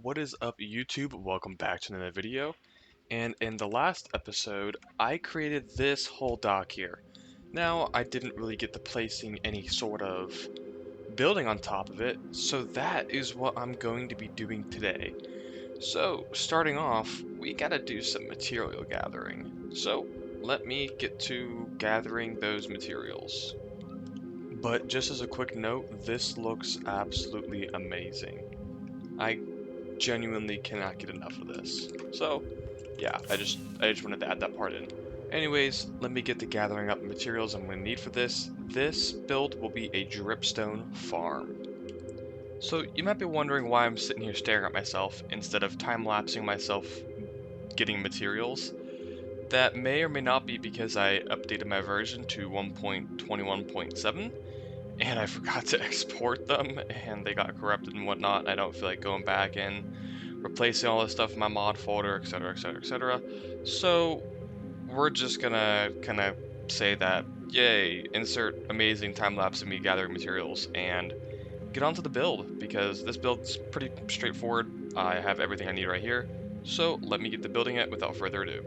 What is up, YouTube? Welcome back to another video. And in the last episode, I created this whole dock here. Now, I didn't really get to placing any sort of building on top of it, so that is what I'm going to be doing today. So, starting off, we gotta do some material gathering. So, let me get to gathering those materials. But just as a quick note, this looks absolutely amazing. I genuinely cannot get enough of this. So, yeah, I just wanted to add that part in. Anyways, let me get to gathering up materials I'm going to need for this. This build will be a dripstone farm. So you might be wondering why I'm sitting here staring at myself instead of time-lapsing myself getting materials. That may or may not be because I updated my version to 1.21.7 and I forgot to export them and they got corrupted and whatnot. I don't feel like going back and replacing all this stuff in my mod folder, etc, etc, etc. So we're just gonna kind of say that, yay, insert amazing time lapse of me gathering materials and get on to the build, because this build's pretty straightforward. I have everything I need right here, so let me get to building it without further ado.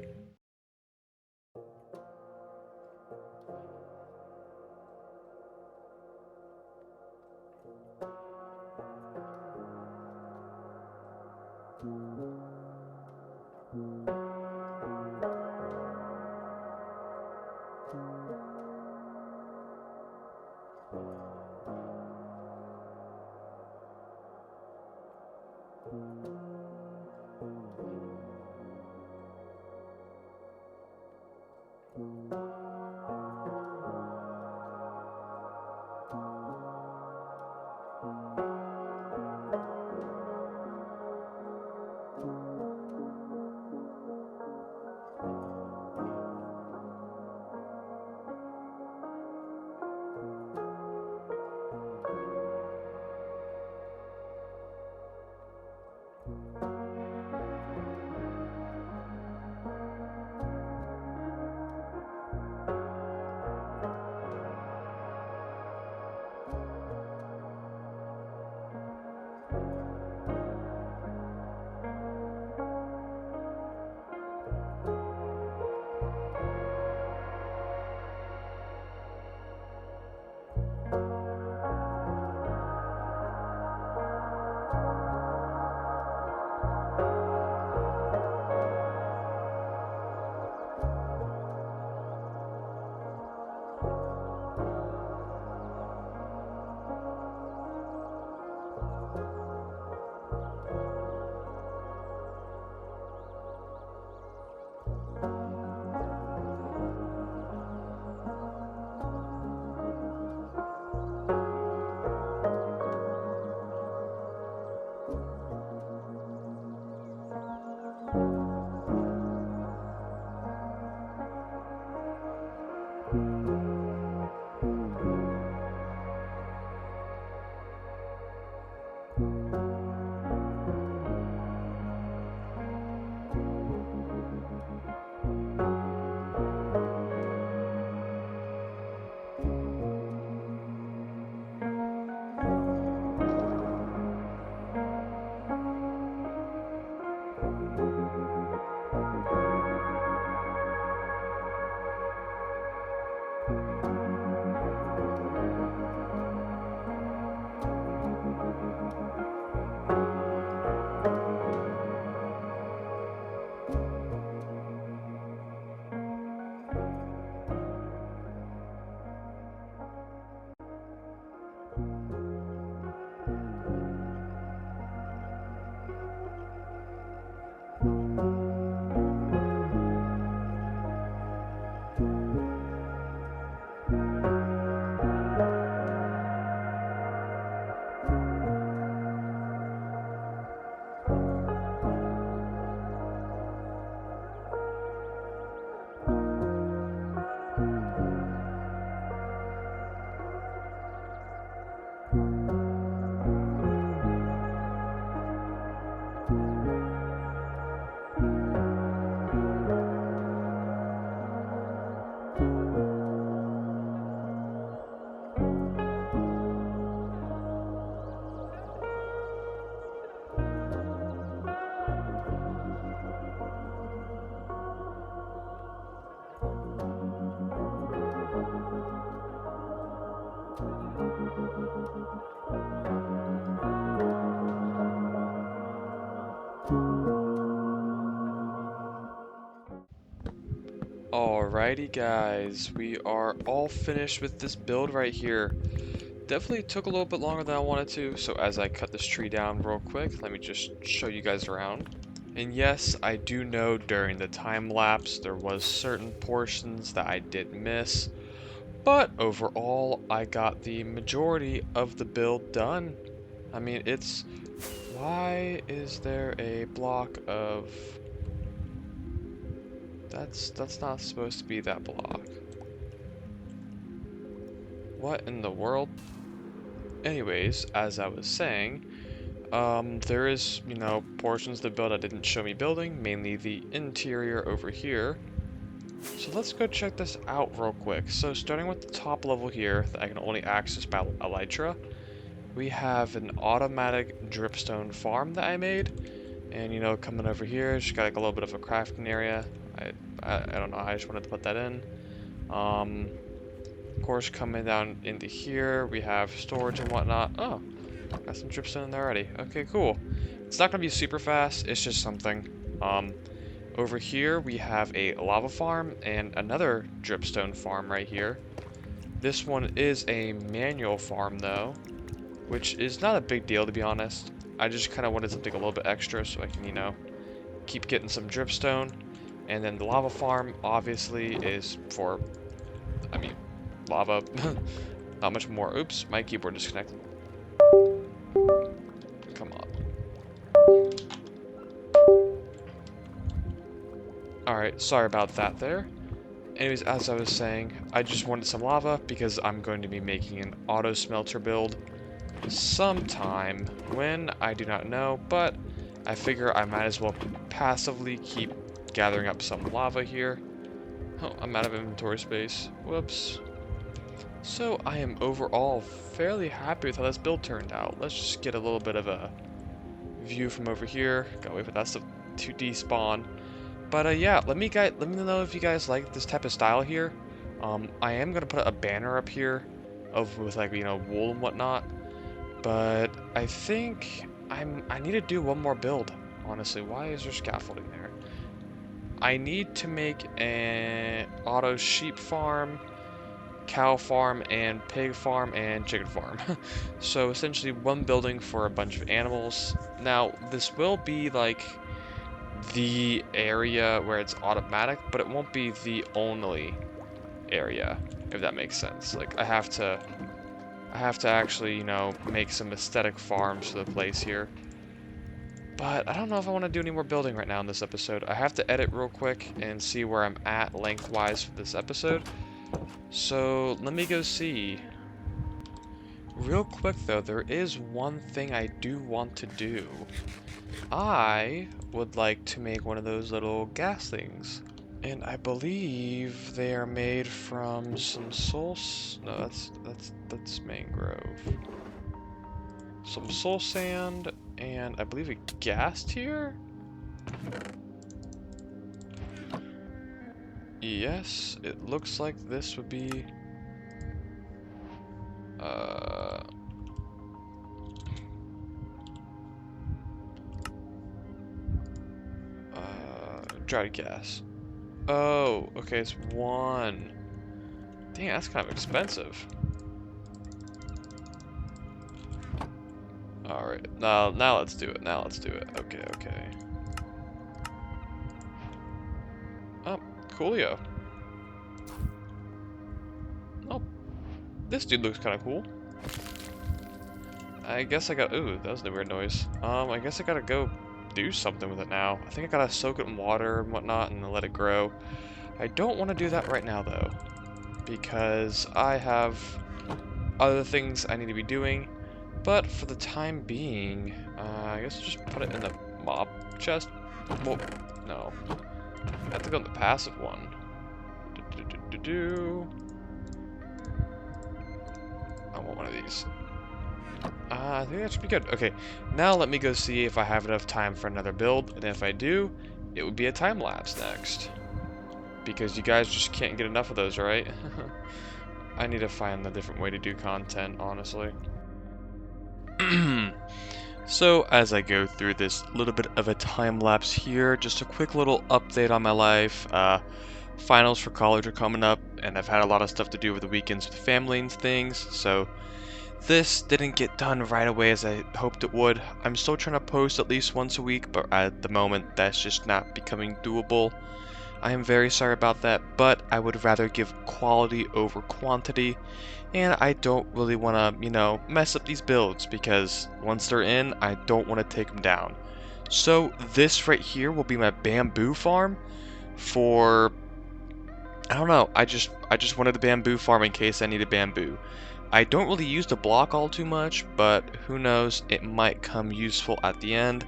Alrighty guys, we are all finished with this build right here. Definitely took a little bit longer than I wanted to, so as I cut this tree down real quick, let me just show you guys around. And yes, I do know during the time lapse there was certain portions that I did miss, but overall I got the majority of the build done. I mean, why is there a block of... That's not supposed to be that block. What in the world? Anyways, as I was saying, there is, portions of the build that didn't show me building, mainly the interior over here. So let's go check this out real quick. So starting with the top level here, that I can only access by Elytra, we have an automatic dripstone farm that I made. And, coming over here, just got like a little bit of a crafting area. I don't know, I just wanted to put that in. Of course, coming down into here, we have storage and whatnot. Oh, got some dripstone in there already. Okay, cool. It's not gonna be super fast, it's just something. Over here, we have a lava farm and another dripstone farm right here. This one is a manual farm though, which is not a big deal to be honest. I just kind of wanted something a little bit extra so I can, keep getting some dripstone. And then the lava farm, obviously, is for, lava. Not much more. Oops, my keyboard disconnected. Come on. Alright, sorry about that there. Anyways, as I was saying, I just wanted some lava because I'm going to be making an auto smelter build sometime when, I do not know, but I figure I might as well passively keep gathering up some lava here. Oh, I'm out of inventory space. Whoops. So I am overall fairly happy with how this build turned out. Let's just get a little bit of a view from over here. Gotta wait for that stuff to despawn. But yeah, let me know if you guys like this type of style here. I am gonna put a banner up here with like wool and whatnot. But I think I need to do one more build. Honestly, why is there scaffolding there? I need to make an auto sheep farm, cow farm, and pig farm, and chicken farm. So essentially one building for a bunch of animals. Now, this will be like the area where it's automatic, but it won't be the only area, if that makes sense. Like, I have to actually, make some aesthetic farms for the place here. But I don't know if I want to do any more building right now in this episode. I have to edit real quick and see where I'm at lengthwise for this episode. So let me go see. Real quick though, there is one thing I do want to do. I would like to make one of those little gas things. And I believe they are made from some no, that's mangrove. Some soul sand, and I believe a gas tier? Yes, it looks like this would be... dried gas. Oh, okay, it's one. Dang, that's kind of expensive. Alright, now let's do it. Now let's do it. Okay, okay. Oh, coolio. Oh, this dude looks kind of cool. I guess I got... Ooh, that was a weird noise. I guess I gotta go do something with it now. I think I gotta soak it in water and whatnot and let it grow. I don't want to do that right now, though, because I have other things I need to be doing. But for the time being, I guess I'll just put it in the mob chest. Well, no. I have to go in the passive one. I want one of these. I think that should be good. Okay, now let me go see if I have enough time for another build. And if I do, it would be a time lapse next. Because you guys just can't get enough of those, right? I need to find a different way to do content, honestly. So as I go through this little bit of a time lapse here, just a quick little update on my life. finals for college are coming up, and I've had a lot of stuff to do over the weekends with family and things, so this didn't get done right away as I hoped it would. I'm still trying to post at least once a week, but at the moment that's just not becoming doable. I am very sorry about that, but I would rather give quality over quantity, and I don't really want to, mess up these builds because once they're in, I don't want to take them down. So this right here will be my bamboo farm for, I don't know, I just wanted the bamboo farm in case I needed bamboo. I don't really use the block all too much, but who knows, it might come useful at the end.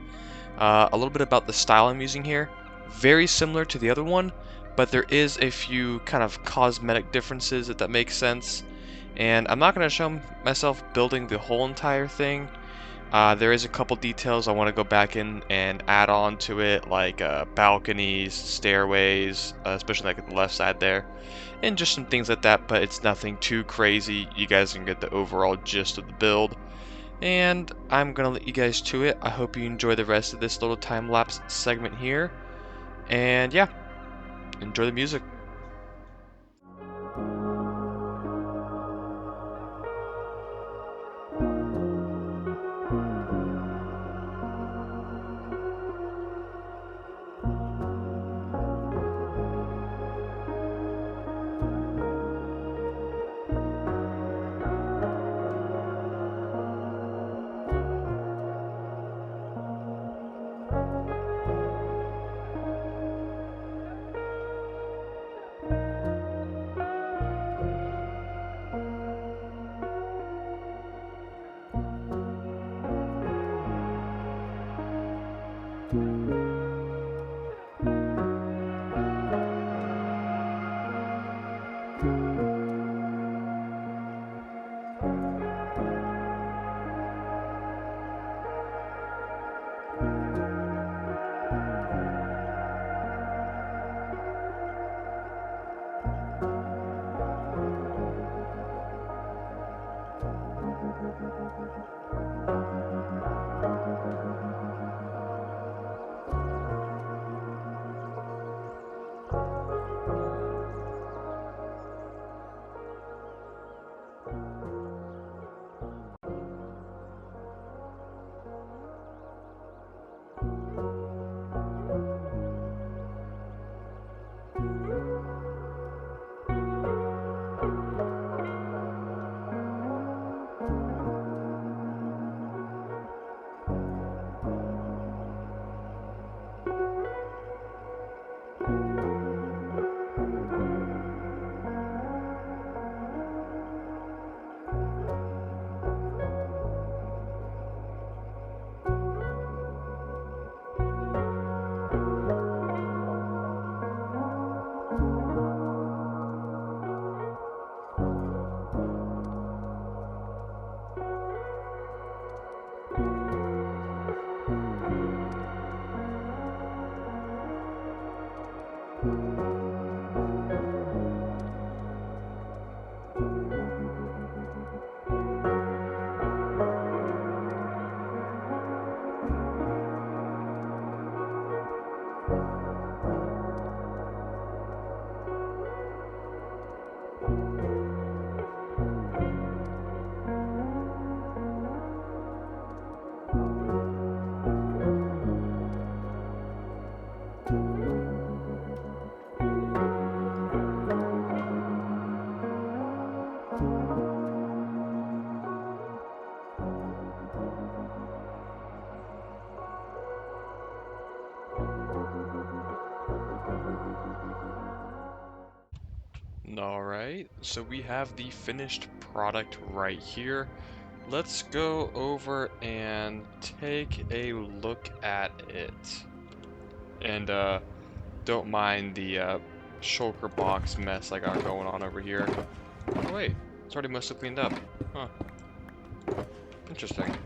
A little bit about the style I'm using here. Very similar to the other one, but there is a few kind of cosmetic differences, if that makes sense. And I'm not going to show myself building the whole entire thing. There is a couple details I want to go back in and add on to it, like balconies, stairways, especially like at the left side there, and just some things like that, but it's nothing too crazy. You guys can get the overall gist of the build. And I'm going to let you guys to it. I hope you enjoy the rest of this little time-lapse segment here. And yeah, enjoy the music. Alright, so we have the finished product right here. Let's go over and take a look at it. And don't mind the shulker box mess I got going on over here. Oh wait, it's already mostly cleaned up. Huh. Interesting.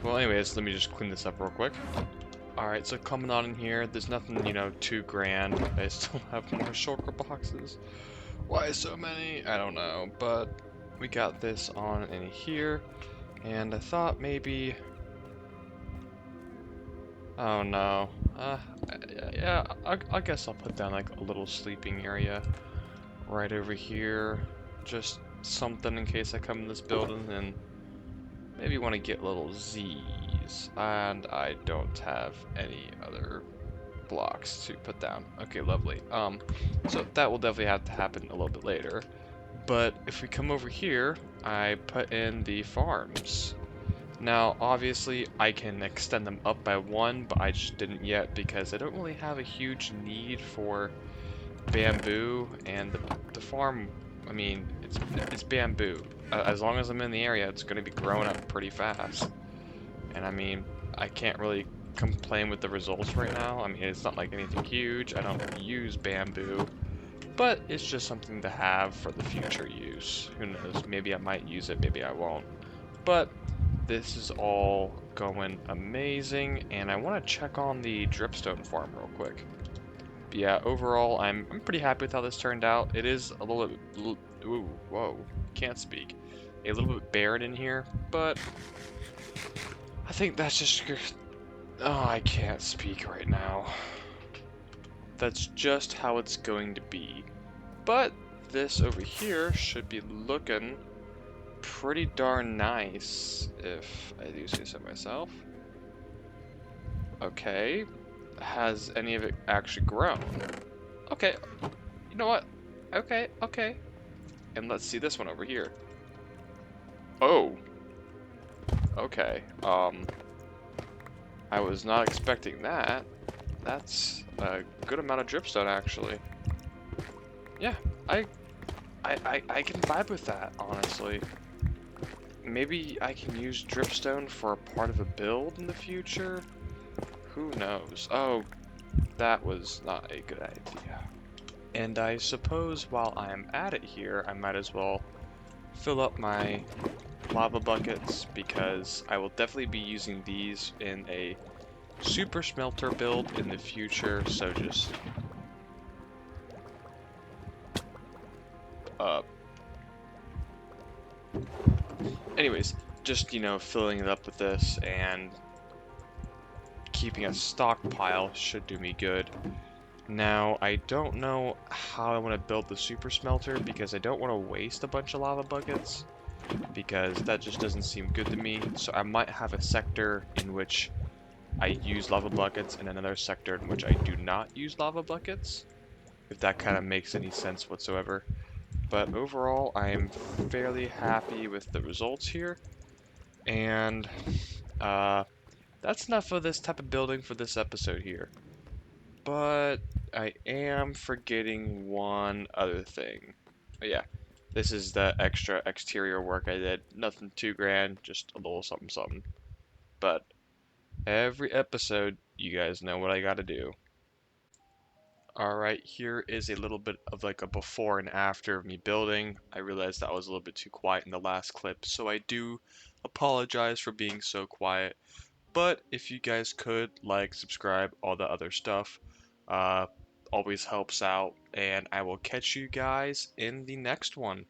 Well anyways, let me just clean this up real quick. Alright, so coming on in here, there's nothing, too grand. I still have more shulker boxes. Why so many? I don't know, but we got this on in here, and I thought maybe Oh no. Yeah, I guess I'll put down like a little sleeping area right over here. Just something in case I come in this building and maybe want to get little Z's. And I don't have any other blocks to put down. Okay, lovely. So that will definitely have to happen a little bit later. But if we come over here, I put in the farms. Now, obviously, I can extend them up by one, but I just didn't yet because I don't really have a huge need for bamboo, and the farm, I mean, it's bamboo. As long as I'm in the area, it's going to be growing up pretty fast. And I mean, I can't really complain with the results right now. I mean, it's not like anything huge. I don't use bamboo, but it's just something to have for the future use. Who knows? Maybe I might use it, maybe I won't. But this is all going amazing, and I want to check on the dripstone farm real quick. But yeah, overall, I'm pretty happy with how this turned out. It is a little bit, ooh, whoa, can't speak. A little bit barren in here, but I think that's just, oh, I can't speak right now. That's just how it's going to be. But this over here should be looking pretty darn nice, if I do say so myself. Okay, has any of it actually grown? Okay, you know what? Okay, okay. And let's see this one over here. Oh, okay. I was not expecting that. That's a good amount of dripstone, actually. Yeah, I can vibe with that, honestly. Maybe I can use dripstone for a part of a build in the future? Who knows? Oh, that was not a good idea. And I suppose while I'm at it here, I might as well fill up my lava buckets because I will definitely be using these in a super smelter build in the future. So just uh anyways, just filling it up with this and keeping a stockpile should do me good. Now, I don't know how I want to build the super smelter because I don't want to waste a bunch of lava buckets because that just doesn't seem good to me. So I might have a sector in which I use lava buckets and another sector in which I do not use lava buckets, if that kind of makes any sense whatsoever. But overall, I am fairly happy with the results here, and that's enough of this type of building for this episode here. But I am forgetting one other thing. Oh, yeah, this is the extra exterior work I did. Nothing too grand, just a little something something. But every episode, you guys know what I gotta do. Alright, here is a little bit of like a before and after of me building. I realized that was a little bit too quiet in the last clip, so I do apologize for being so quiet. But if you guys could like, subscribe, all the other stuff, uh, always helps out, and I will catch you guys in the next one.